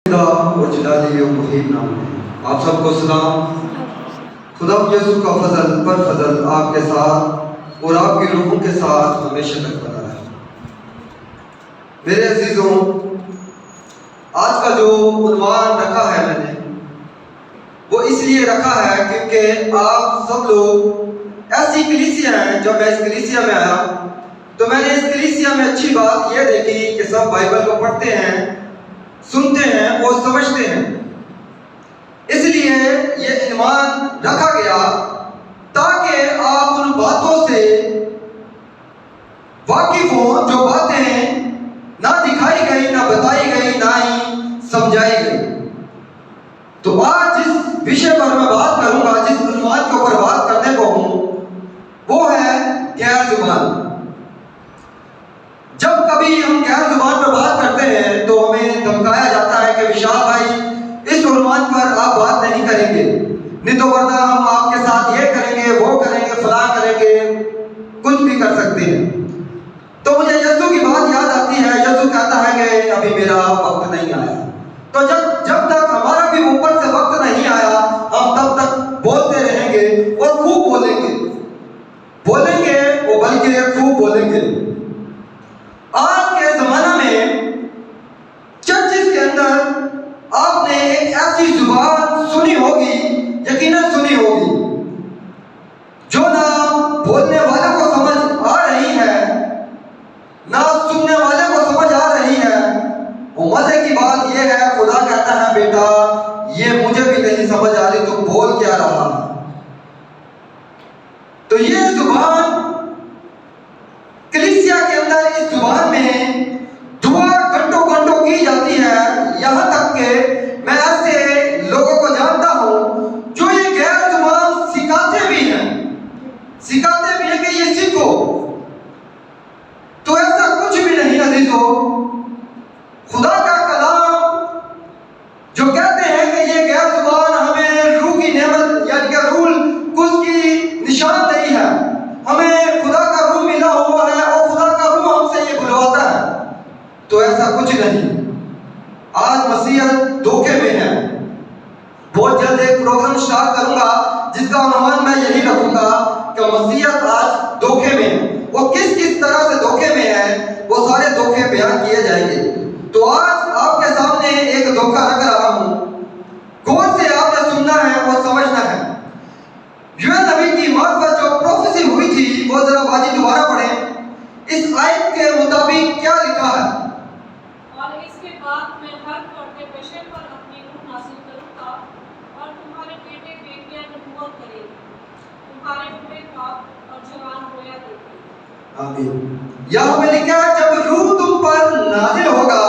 اور جلالی و محیط نام ہے۔ آپ سب کو سلام۔ خدا یسوع کا فضل پر فضل آپ کے ساتھ اور آپ کی روحوں کے ساتھ ہمیشہ تک بنا رہے۔ میرے عزیزوں، آج کا جو عنوان رکھا ہے میں نے وہ اس لیے رکھا ہے کیونکہ آپ سب لوگ ایسی کلیسیا ہیں۔ جب میں اس کلیسیا میں آیا تو میں نے اس کلیسیا میں اچھی بات یہ دیکھی کہ سب بائبل کو پڑھتے ہیں، سنتے ہیں اور سمجھتے ہیں۔ اس لیے یہ عنوان رکھا گیا تاکہ آپ ان باتوں سے واقف ہوں جو باتیں نہ دکھائی گئی، نہ بتائی گئی، نہ ہی سمجھائی گئی۔ تو آج جس وشے پر میں بات کروں گا، جس عنوان کے اوپر بات کرنے کو ہوں، وہ ہے غیر زبان۔ جب کبھی ہم غیر زبان پر بات کرتے ہیں تو ہمیں دھمکایا جاتا ہے کہ وشال بھائی اس عنوان پر آپ بات نہیں کریں گے، نہیں تو ورنہ ہم آپ کے ساتھ یہ کریں گے، وہ کریں گے، فلاں کریں گے، کچھ بھی کر سکتے ہیں۔ تو مجھے یسوع کی بات یاد آتی ہے۔ یسوع کہتا ہے کہ ابھی میرا وقت نہیں آیا۔ تو جب تک ہمارا بھی اوپر سے وقت نہیں آیا، ہم تب تک بولتے رہیں گے اور خوب بولیں گے وہ بلکہ خوب بولیں گے۔ آج کے زمانہ میں چرچز کے اندر آپ نے ایک ایسی زبان سنی ہوگی، یقیناً سنی ہوگی، جو نہ بولنے والے کو سمجھ آ رہی ہے، نہ سننے والے کو سمجھ آ رہی ہے۔ اور مزے کی بات یہ ہے، خدا کہتا ہے بیٹا یہ مجھے بھی نہیں سمجھ آ رہی، تو بول کیا رہا۔ تو یہ زبان کلیسیا کے اندر، اس زبان میں دعا گھنٹوں گھنٹوں کی جاتی ہے، یہاں تک کہ میں ایسے لوگوں کو جانتا ہوں جو یہ غیر زبان سکھاتے بھی ہیں کہ یہ سیکھو۔ تو ایسا کچھ بھی نہیں عزیزو۔ خدا کا کلام جو کہتے ہیں کہ یہ غیر زبان ہمیں روح کی نعمت یعنی کہ روح قدس کی نشاندہی ہے، ہمیں خدا کا روح ملا ہوا ہے اور خدا کا روح ہم سے یہ بلواتا ہے۔ تو ایسا کچھ نہیں۔ آج مسیحیت دھوکے میں ہے۔ بہت جلد ایک پروگرام سٹارٹ کروں گا جس کا عنوان میں یہی رکھوں گا کہ مسیحیت آج دھوکے میں ہے۔ وہ کس طرح سے دھوکے میں ہے، وہ سارے دھوکے بیان کیے جائیں گے۔ تو آج آپ کے سامنے ایک دھوکا رکھ رہا ہوں، غور سے آپ نے سننا ہے اور سمجھنا ہے۔ یوئیل نبی کی معرفت جو پروفیسی ہوئی تھی، وہ ذرا باجی دوبارہ پڑھیں۔ اس آیت کے مطابق کیا لکھا ہے؟ اور اس کے بعد میں ہر پردے پیشے پر اپنی روح نازل کروں گا اور تمہارے بیٹے بیٹیاں نبوت کریں گے، تمہارے بوڑھے باپ اور جوان رویا دیں گے۔ آمین۔ یہاں میں لکھا ہے جب روح تم پر نازل ہوگا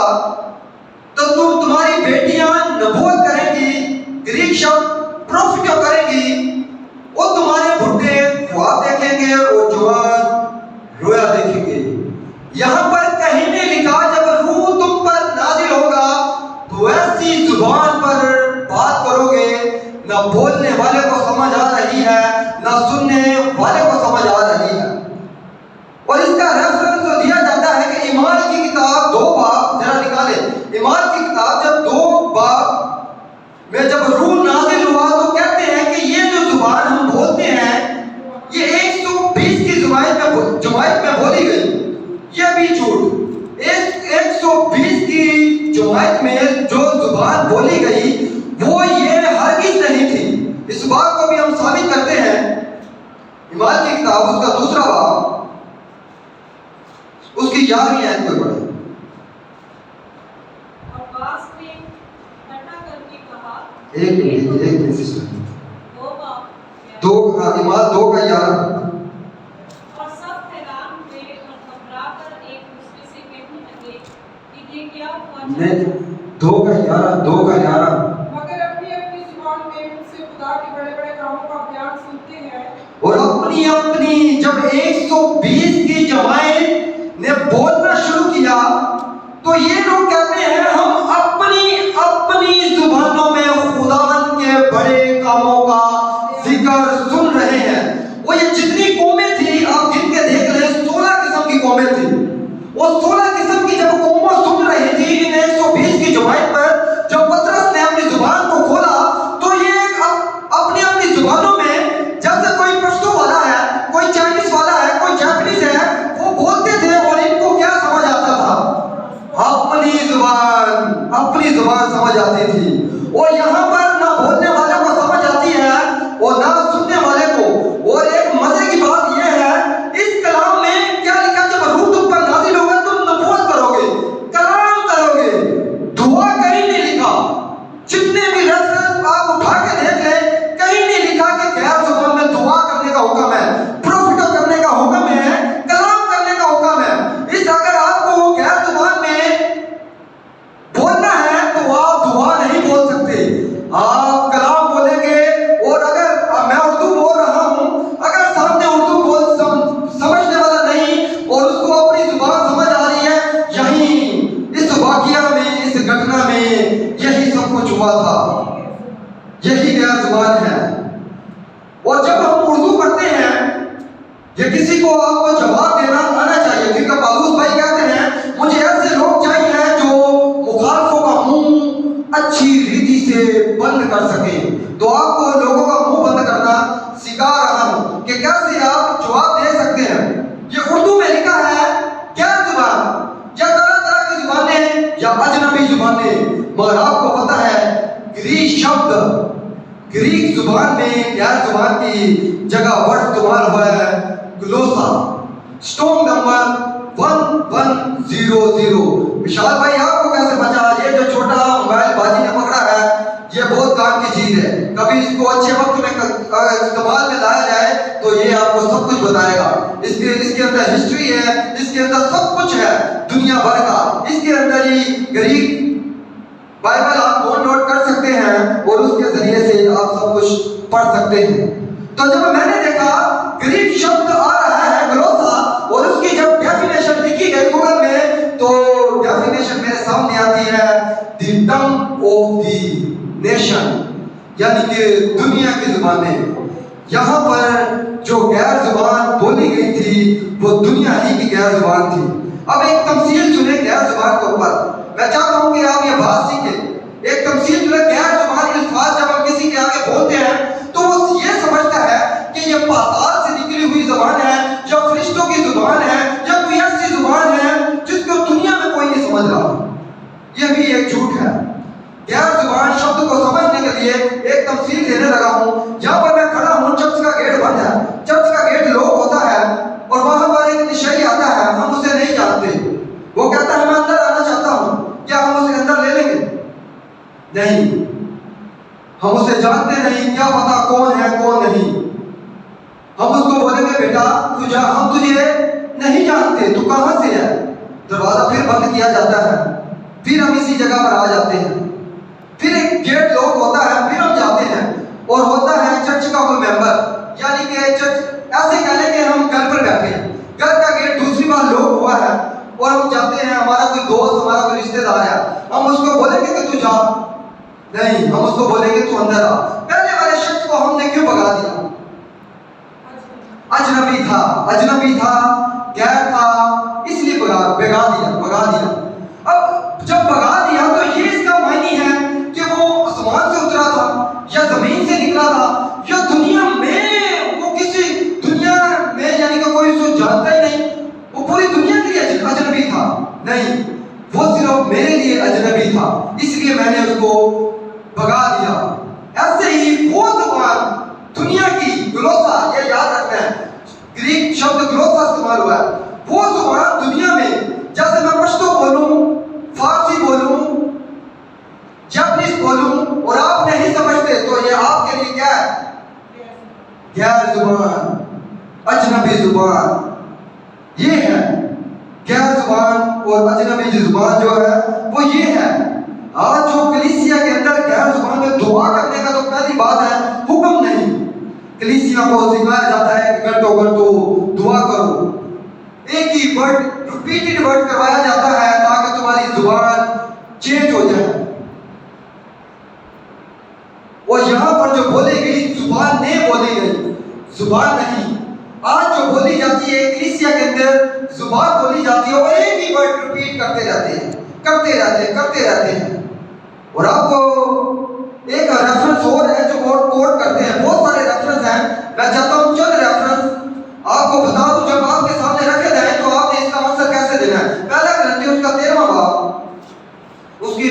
تو تمہاری بیٹیاں نبوت کریں گی، گریک شبد پروفیٹو کریں گی، اور تمہارے بھٹے خواب دیکھیں گے اور جوان رویا دیکھیں گے۔ یہاں پر کہیں نہیں لکھا جب روح تم پر نازل ہوگا تو ایسی زبان پر بات کرو گے نہ بولنے والے کو سمجھ آ رہی ہے، نہ سننے والے کو سمجھ آ رہی ہے۔ اور اس کا ریفرنس جو دیا جاتا ہے کہ ایمان کی کتاب 2 باب ذرا نکالیں۔ ایمان کی کتاب جب 2 باب میں جب روح نازل ہوا تو کہتے ہیں کہ یہ جو زبان ہم بولتے ہیں یہ 120 کی جماعت میں بولی گئی۔ یہ بھی جھوٹ۔ 120 کی جماعت میں جو زبان بولی گئی وہ یہ ہرگز نہیں تھی۔ اس بات کو بھی ہم ثابت کرتے ہیں۔ ایمان کی کتاب اس کا 2 باب اس کی 11ویں آیت کو پڑھیں۔ اور بعض نے ٹھٹھا کر کے کہا، ایک منٹ سسٹر، 2 باپ 2 کا 11۔ اور سب حیران ہوئے اور گھبرا کر ایک دوسرے سے کہنے لگے کہ یہ کیا ہوا؟ نہیں 2 کا 11 مگر اپنی اپنی زبان میں ان سے خدا کے بڑے بڑے کاموں کا بیان سنتے ہیں۔ اور اپنی جب 120 کی جماعت نے بولنا شروع کیا تو یہ لوگ کہتے ہیں ہم اپنی زبانوں میں خداوند کے بڑے کاموں کا ذکر سن رہے ہیں۔ وہ یہ جتنی قومیں تھی آپ گن کے دیکھ لیں، 16 قسم کی قومیں تھی۔ وہ 16 قسم کی جب قومیں سن رہی تھی ان 120 کی جماعت پر، جب اپنی زبان سمجھ آتی تھی. اور یہاں پر نہ بولنے والے کو سمجھ آتی ہے اور نہ سننے والے کو. اور ایک مزے کی بات یہ ہے اس کلام میں کیا لکھا, جب روح تم پر نازل ہوگا تم نبوت کرو گے, کلام کرو گے, دعا کہیں نہیں لکھا. جتنے بھی ریفرنس آپ اٹھا کے دیکھ لیں کہیں نہیں لکھا کہ غیر زبان میں دعا کرنے کا حکم ہے, پروفٹ کرنے کا حکم ہے, کلام کرنے کا حکم ہے. اس اگر آپ کو غیر زبان میں بولنا ہے تو آپ دعا نہیں بول سکتے, آپ کلام بولیں گے. اور اگر میں اردو بول رہا ہوں, اگر سامنے اردو بول سمجھنے والا نہیں اور اس کو اپنی زبان سمجھ آ رہی ہے, یہیں اس واقعہ میں, اس گھٹنا میں یہی سب کچھ ہوا تھا, یہی غیر زبان ہے. اور جب ہم اردو پڑھتے ہیں یہ کسی کو آپ کو جواب دینا آنا چاہیے, کیونکہ پالوس بھائی کہتے ہیں مجھے ایسے لوگ چاہیے جو مخالفوں کا منہ اچھی ریتی سے بند کر سکیں. تو آپ کو لوگوں کا منہ بند کرنا سکھا رہا ہوں کہ کیسے آپ جواب دے سکتے ہیں. یہ اردو میں لکھا ہے غیر زبان, یا طرح طرح کی زبانیں یا اجنبی زبانیں, مگر آپ کو پتہ ہے گریک شبد, گریک زبان میں غیر زبان کی جگہ ورڈ استعمال ہوا ہے گلوسا, اسٹون نمبر 1100. وشال بھائی آپ کو کیسے بچا, یہ جو چھوٹا موبائل بازی نے پکڑا ہے یہ بہت کام کی چیز ہے, کبھی اس کو اچھے وقت میں استعمال میں لایا جائے تو یہ آپ کو سب کچھ بتائے گا. اس کے اندر ہسٹری ہے, اس کے اندر سب کچھ ہے دنیا بھر کا. اس کے اندر ہی گریک بائبل آپ ڈاؤن لوڈ کر سکتے ہیں اور اس کے ذریعے سے آپ سب کچھ پڑھ سکتے ہیں. تو جب میں نے دیکھا گریک شبد آ رہا ہے گلوسا, اور اس کی جب ڈیفینیشن لکھی گئی گوگل میں تو ڈیفینیشن میرے سامنے آتی ہے دی ٹنگ آف دی نیشن, یعنی کہ دنیا کی زبانیں. یہاں پر جو غیر زبان بولی گئی تھی وہ دنیا ہی کی غیر زبان تھی. اب ایک تمثیل سنیں غیر زبان کے اوپر, میں چاہتا ہوں کہ آپ یہ بات سیکھیں. ایک تمثیل جو ہے غیر زبان الفاظ جب ہم کسی کے آگے بولتے ہیں تو وہ یہ سمجھتا ہے کہ یہ پاتال سے نکلی ہوئی زبان ہے, یا فرشتوں کی زبان ہے, یا کوئی ایسی زبان ہے جس کو دنیا میں کوئی نہیں سمجھ رہا. یہ بھی ایک جھوٹ ہے. غیر زبان شبد کو سمجھنے کے لیے ایک تمثیل دینے لگا ہوں. یہاں پر میں کھڑا ہوں, چرچ کا گیٹ بند ہے, چرچ کا گیٹ لاک ہوتا ہے اور وہاں پر ایک نشائی آتا ہے, ہم اسے نہیں جانتے. وہ کہتا ہے میں اندر آنا چاہتا ہوں, کیا ہم اسے اندر لے لیں گے؟ نہیں, ہم اسے جانتے نہیں, کیا پتا کون ہے کون نہیں. ہم اس کو بولیں گے بیٹا تو جا, ہم تجھے نہیں جانتے, تو کہاں سے ہے. دروازہ پھر بند کیا جاتا ہے, پھر ہم اسی جگہ پر آ جاتے ہیں, پھر ایک گیٹ لاک ہوتا ہے, پھر ہم جاتے ہیں. اور ہوتا ہے چرچ کا کوئی ممبر, یعنی کہ چرچ ایسے کہہ لیں کہ ہم گھر پر بیٹھے ہیں, گھر کا گیٹ دوسری بار لاک ہوا ہے اور ہم جاتے ہیں, ہمارا کوئی دوست, ہمارا کوئی رشتہ دار ہے, ہم اس کو بولیں گے کہ تو جا, نہیں, ہم اس کو بولیں گے تو اندر آ. پہلے والے شخص کو ہم نے کیوں بھگا دیا؟ اجنبی تھا, اجنبی تھا, غیر تھا, اس لیے بھگا دیا. اب جب بھگا دیا تو یہ اس کا معنی ہے کہ وہ آسمان سے اترا تھا یا زمین سے نکلا تھا یا دنیا میں وہ کسی دنیا میں, یعنی کہ کوئی اس کو جانتا ہی نہیں, وہ پوری دنیا کے لیے اجنبی تھا. نہیں, وہ صرف میرے لیے اجنبی تھا, اس لیے میں نے اس کو بھگا دیا. ایسے ہی وہ زبان دنیا کی گلوسا, یہ یاد رکھنا ہے گریک شبد گلوسا استعمال ہوا ہے, وہ زبان دنیا میں, جیسے میں پشتو بولوں, فارسی بولوں, جاپنیز بولوں اور آپ نہیں سمجھتے تو یہ آپ کے لیے کیا ہے؟ غیر زبان, اجنبی زبان. یہ ہے غیر زبان اور اجنبی زبان جو ہے وہ یہ ہے. آج جو کلیسیا کے اندر غیر زبان میں دعا کرنے کا تو پہلی بات ہے حکم نہیں. کلیسیا کو سکھایا جاتا ہے کہ گھنٹوں دعا کرو, ایک ہی ورڈ, ریپیٹڈ ورڈ کروایا جاتا ہے تاکہ تمہاری زبان چینج ہو جائے. اور یہاں پر جو بولی گئی زبان نہیں بولی گئی, زبان نہیں. آج جو بولی جاتی ہے کلیسیا کے اندر زبان بولی جاتی ہے اور ایک ہی ورڈ ریپیٹ کرتے رہتے ہیں. اور آپ کو ایک ریفرنس اور ہے جو کوٹ کرتے ہیں, بہت سارے ریفرنس ہیں, میں چاہتا ہوں چند ریفرنس آپ کو بتا دوں. جب آپ کے سامنے رکھے جائیں تو آپ نے اس کا آنسر کیسے دینا ہے. پہلا کرنتیوں کا 13واں باب, اس کی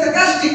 sarcastic,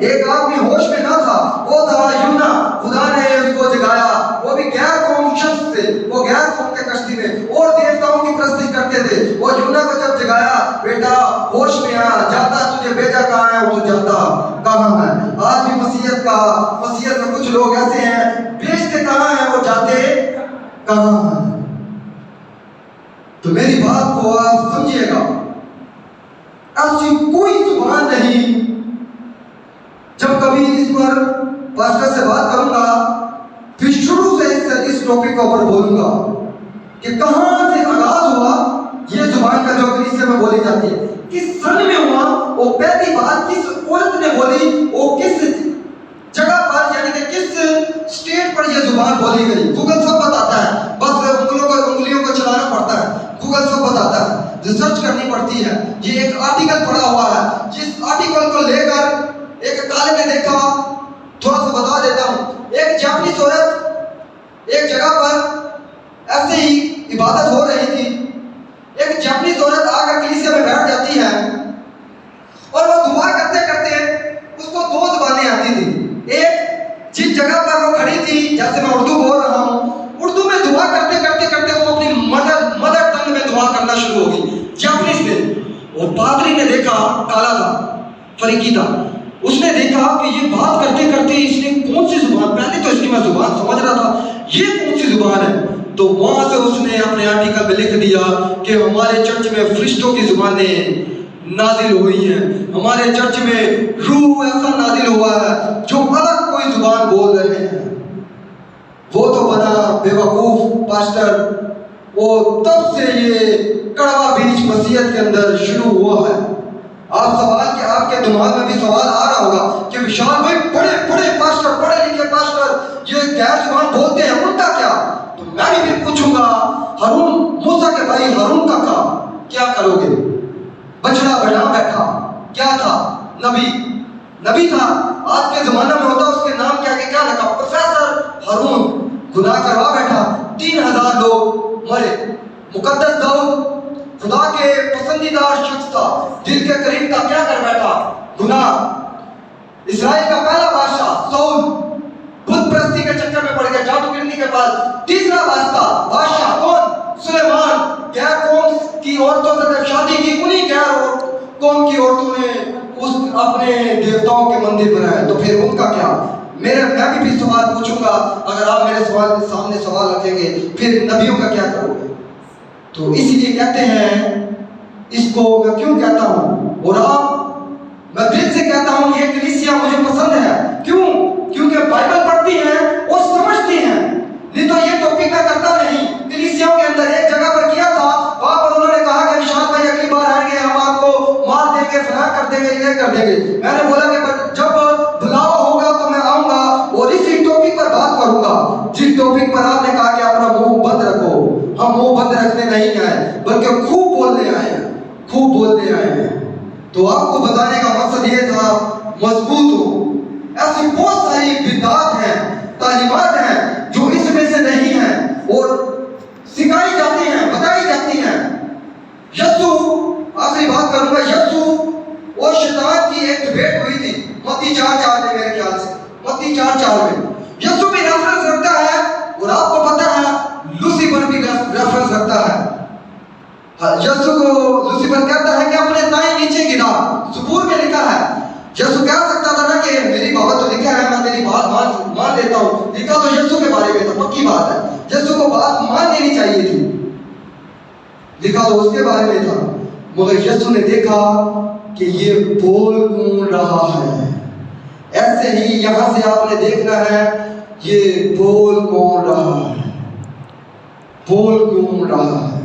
ایک آدمی ہوش میں نہ تھا، وہ تھا یونا. خدا نے اس کو جگایا. وہ بھی غیر قوم شخص تھے، وہ غیر قوم کے کشتی میں اور دیوتاؤں کی پرستی کرتے تھے. وہ یونا کو جب جگایا، بیٹا ہوش میں آ، جاتا تجھے بھیجا کہاں ہے، وہ جاتا کہاں ہے. آج بھی مسیحیت میں کچھ لوگ ایسے ہیں، بھیجتے کہاں ہیں وہ جاتے کہاں ہیں. تو میری بات کو آپ سمجھیے گا، ایسی کوئی زبان نہیں. جب کبھی اس پر پاسٹر سے بات کروں گا، پھر شروع سے اس ٹاپک کے اوپر بولوں گا کہ کہاں سے آغاز ہوا یہ زبان کا جو کلیسیا میں بولی جاتی ہے، کس سن میں ہوا، وہ پہلی بات کس عورت نے بولی، وہ کس جگہ پر یعنی کہ کس اسٹیٹ پر یہ زبان بولی گئی. گوگل سب بتاتا ہے، بس انگلیوں کو چلانا پڑتا ہے. گوگل سب بتاتا ہے، ریسرچ کرنی پڑتی ہے. یہ ایک آرٹیکل پڑا ہوا ہے، جس آرٹیکل کو لے کر ایک طالب نے دیکھا. تھوڑا سا بتا دیتا ہوں. ایک جاپنیز عورت ایک جگہ پر ایسے ہی عبادت ہو رہی تھی. ایک جاپنیز عورت آ کر کلیسیا میں بیٹھ جاتی ہے اور وہ دعا کرتے کرتے اس کو دو زبانیں آتی تھی. ایک جس جگہ پر وہ کھڑی تھی، جیسے میں اردو بول رہا ہوں، اردو میں دعا کرتے کرتے وہ اپنی مدر ٹنگ میں دعا کرنا شروع ہو گئی، جاپنیز میں. وہ پادری نے دیکھا، کالا تھا، فریقی تھا. اس نے دیکھا کہ یہ بات کرتے کرتے اس نے کون سی زبان، پہلے تو اس کی میں زبان سمجھ رہا تھا، یہ کون سی زبان ہے. تو وہاں سے اس نے اپنے آرٹیکل میں لکھ دیا کہ ہمارے چرچ میں فرشتوں کی زبانیں نازل ہوئی ہیں، ہمارے چرچ میں روح ایسا نازل ہوا ہے جو الگ کوئی زبان بول رہے ہیں. وہ تو بنا بے وقوف پاسٹر. وہ تب سے یہ کڑوا بیچ مسیحیت کے اندر شروع ہوا ہے. آپ کے دماغ میں بھی سوال آ رہا ہوگا کہ وشال بھائی بڑے پاسٹر، پڑھے لکھے پاسٹر یہ غیر زبان بولتے ہیں، ان کا کیا؟ تو میں بھی پوچھوں گا، ہارون، موسیٰ کے بھائی ہارون کا کیا کرو گے؟ بچڑا بنا بیٹھا، کیا تھا؟ نبی تھا. آج کے زمانہ میں ہوتا اس کے نام کیا لگا؟ پروفیسر ہارون. گناہ کروا بیٹھا، 3000 لوگ مرے. مقدس داؤد خدا کے پسندیدہ شخص تھا، دل کے قریب تھا، کیا کر بیٹھا؟ گناہ. اسرائیل کا پہلا بادشاہ سول بت پرستی کے چکر میں پڑ گیا، جادو گرنی کے بعد. تیسرا بادشاہ کون؟ سلیمان. غیر قوم کی عورتوں سے شادی کی، انہی غیر قوم کی عورتوں نے اپنے دیوتاؤں کے مندر بنائے. تو پھر ان کا کیا؟ میں بھی سوال پوچھوں گا. اگر آپ میرے سامنے سوال رکھیں گے، پھر نبیوں کا کیا کرو گے؟ تو اسی لیے کہتے ہیں، اس کو میں کیوں کہتا ہوں، اور میں دل سے کہتا ہوں یہ کلیسیا مجھے پسند ہے. کیوں؟ کیونکہ بائبل پڑھتی ہیں اور سمجھتی ہیں. نہیں تو یہ ٹاپک میں کرتا نہیں. کلیسیاؤں کے اندر ایک جگہ پر کیا تھا، وہاں پر انہوں نے کہا کہ وشال بھائی اگلی بار آئیں گے ہم آپ کو مار دیں گے، فلاں کر دیں گے، یہ کر دیں گے. میں نے بولا کہ جب بلاوا ہوگا تو میں آؤں گا اور اسی ٹاپک پر بات کروں گا، جس ٹاپک پر آپ نے کہا کہ اپنا منہ بند رکھو. ہم منہ بند رکھنے نہیں آئے، بلکہ خوب بولنے آئے ہیں. تو آپ کو بتانے کا مقصد یہ تھا مضبوط ہو. ایسی بہت ساری بدعات ہیں، تعلیمات ہیں جو اس میں سے نہیں ہیں اور سکھائی جاتی ہیں، بتائی جاتی ہیں. یسوع، آخری بات کروں گا، یسوع اور شیطان کی ایک ڈبیٹ ہوئی تھی متی 4:4 میں، میرے خیال سے متی 4:4 میں. یسوع بھی ریفرنس رکھتا ہے اور آپ کو پتہ ہے لوسیفر بھی ریفرنس رکھتا ہے. یسوع کو لوسیفر کہتا ہے کہ اپنے دائیں نیچے گرا. زبور میں لکھا ہے. یسوع کہہ سکتا تھا نا کہ میری بات تو لکھا ہے، میں تیری بات مان لیتا ہوں. لکھا تو یسوع کے بارے میں تھا، پکی بات ہے. یسوع کو بات مان لینی چاہیے تھی، لکھا تو اس کے بارے میں تھا. مگر یسوع نے دیکھا کہ یہ بول کون رہا ہے. ایسے ہی یہاں سے آپ نے دیکھنا ہے یہ بول کون رہا ہے، بول کون رہا ہے.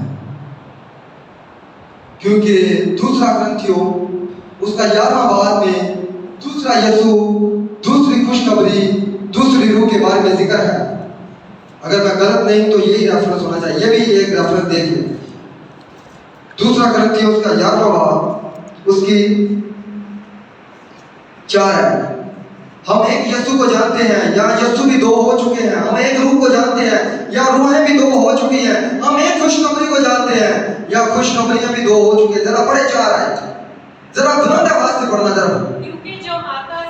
کیونکہ دوسرا کرنتھیوں اس کا 11واں باب میں دوسرا یسوع، دوسری خوشخبری، دوسری روح کے بارے میں ذکر ہے. اگر میں غلط نہیں تو یہی ریفرنس ہونا چاہیے. یہ بھی ایک ریفرنس دیکھ لیں. دوسرا کرنتھیوں اس کا 11واں باب اس کی 4 ہے. ہم ایک یسوع کو جانتے ہیں، یا یسوع بھی 2 ہو چکے ہیں. ہم ایک روح کو جانتے ہیں، یا روحیں بھی 2 ہو چکی ہیں. ہم ایک خوشخبری کو جانتے ہیں، یا خوشخبریاں بھی 2 ہو چکی ہیں. ذرا پڑھے 4 آئے، ذرا بلند آواز سے پڑھنا ذرا. کیونکہ جو آتا ہے